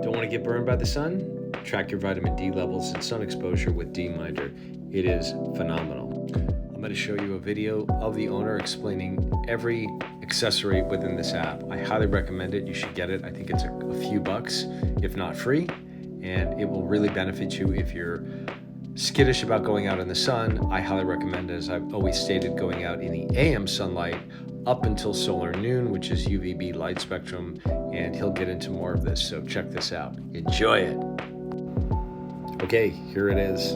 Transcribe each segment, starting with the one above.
Don't want to get burned by the sun? Track your vitamin D levels and sun exposure with D-Minder. It is phenomenal. I'm going to show you a video of the owner explaining every accessory within this app. I highly recommend it. You should get it. I think it's a few bucks, if not free, and it will really benefit you if you're skittish about going out in the sun. I highly recommend, as I've always stated, going out in the AM sunlight up until solar noon, which is UVB light spectrum, and he'll get into more of this, so check this out. Enjoy it. Okay, here it is.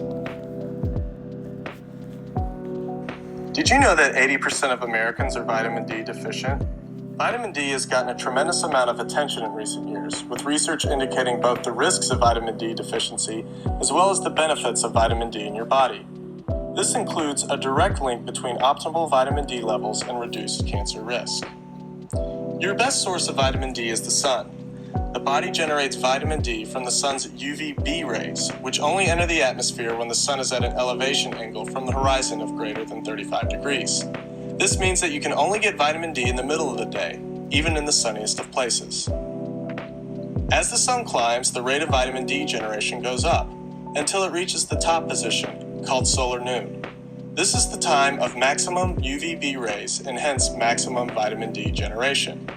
Did you know that 80% of Americans are vitamin D deficient? Vitamin D has gotten a tremendous amount of attention in recent years, with research indicating both the risks of vitamin D deficiency as well as the benefits of vitamin D in your body. This includes a direct link between optimal vitamin D levels and reduced cancer risk. Your best source of vitamin D is the sun. The body generates vitamin D from the sun's UVB rays, which only enter the atmosphere when the sun is at an elevation angle from the horizon of greater than 35 degrees. This means that you can only get vitamin D in the middle of the day, even in the sunniest of places. As the sun climbs, the rate of vitamin D generation goes up until it reaches the top position, called solar noon. This is the time of maximum UVB rays and hence maximum vitamin D generation.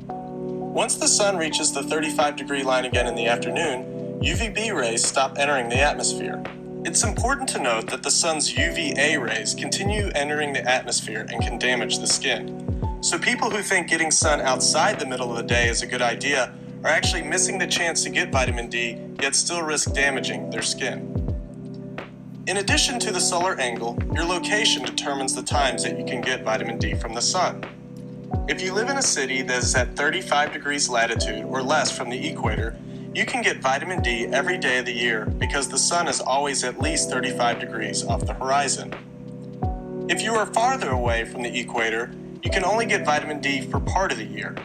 Once the sun reaches the 35-degree line again in the afternoon, UVB rays stop entering the atmosphere. It's important to note that the sun's UVA rays continue entering the atmosphere and can damage the skin. So people who think getting sun outside the middle of the day is a good idea are actually missing the chance to get vitamin D, yet still risk damaging their skin. In addition to the solar angle, your location determines the times that you can get vitamin D from the sun. If you live in a city that is at 35 degrees latitude or less from the equator, you can get vitamin D every day of the year because the sun is always at least 35 degrees off the horizon. If you are farther away from the equator, you can only get vitamin D for part of the year.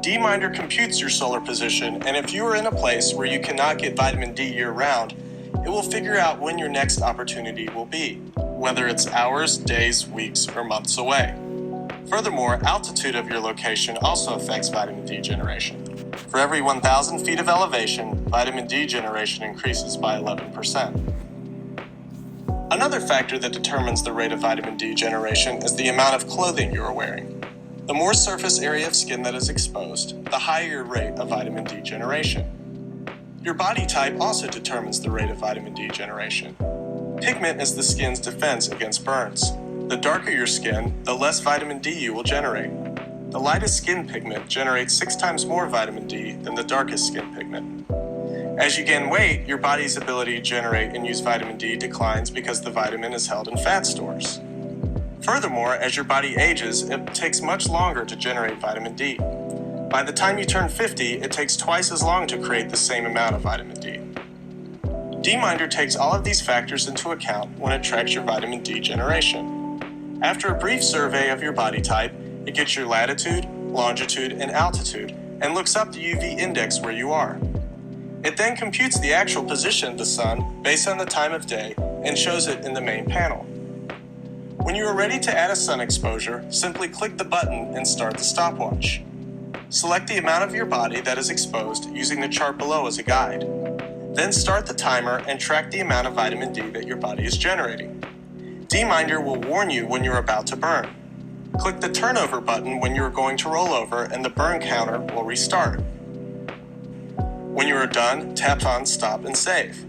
D-Minder computes your solar position, and if you are in a place where you cannot get vitamin D year-round, it will figure out when your next opportunity will be, whether it's hours, days, weeks, or months away. Furthermore, altitude of your location also affects vitamin D generation. For every 1,000 feet of elevation, vitamin D generation increases by 11%. Another factor that determines the rate of vitamin D generation is the amount of clothing you are wearing. The more surface area of skin that is exposed, the higher your rate of vitamin D generation. Your body type also determines the rate of vitamin D generation. Pigment is the skin's defense against burns. The darker your skin, the less vitamin D you will generate. The lightest skin pigment generates 6 times more vitamin D than the darkest skin pigment. As you gain weight, your body's ability to generate and use vitamin D declines because the vitamin is held in fat stores. Furthermore, as your body ages, it takes much longer to generate vitamin D. By the time you turn 50, it takes twice as long to create the same amount of vitamin D. D-Minder takes all of these factors into account when it tracks your vitamin D generation. After a brief survey of your body type, it gets your latitude, longitude, and altitude, and looks up the UV index where you are. It then computes the actual position of the sun based on the time of day and shows it in the main panel. When you are ready to add a sun exposure, simply click the button and start the stopwatch. Select the amount of your body that is exposed using the chart below as a guide. Then start the timer and track the amount of vitamin D that your body is generating. D-Minder will warn you when you're about to burn. Click the turnover button when you are going to roll over and the burn counter will restart. When you are done, tap on Stop and Save.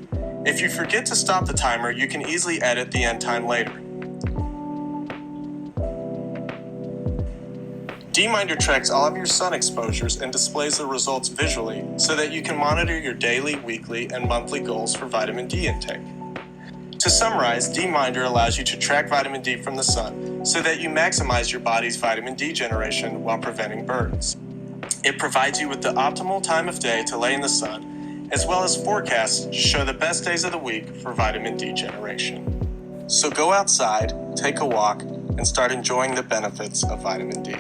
If you forget to stop the timer, you can easily edit the end time later. D-Minder tracks all of your sun exposures and displays the results visually so that you can monitor your daily, weekly, and monthly goals for vitamin D intake. To summarize, D-Minder allows you to track vitamin D from the sun so that you maximize your body's vitamin D generation while preventing burns. It provides you with the optimal time of day to lay in the sun, as well as forecasts to show the best days of the week for vitamin D generation. So go outside, take a walk, and start enjoying the benefits of vitamin D.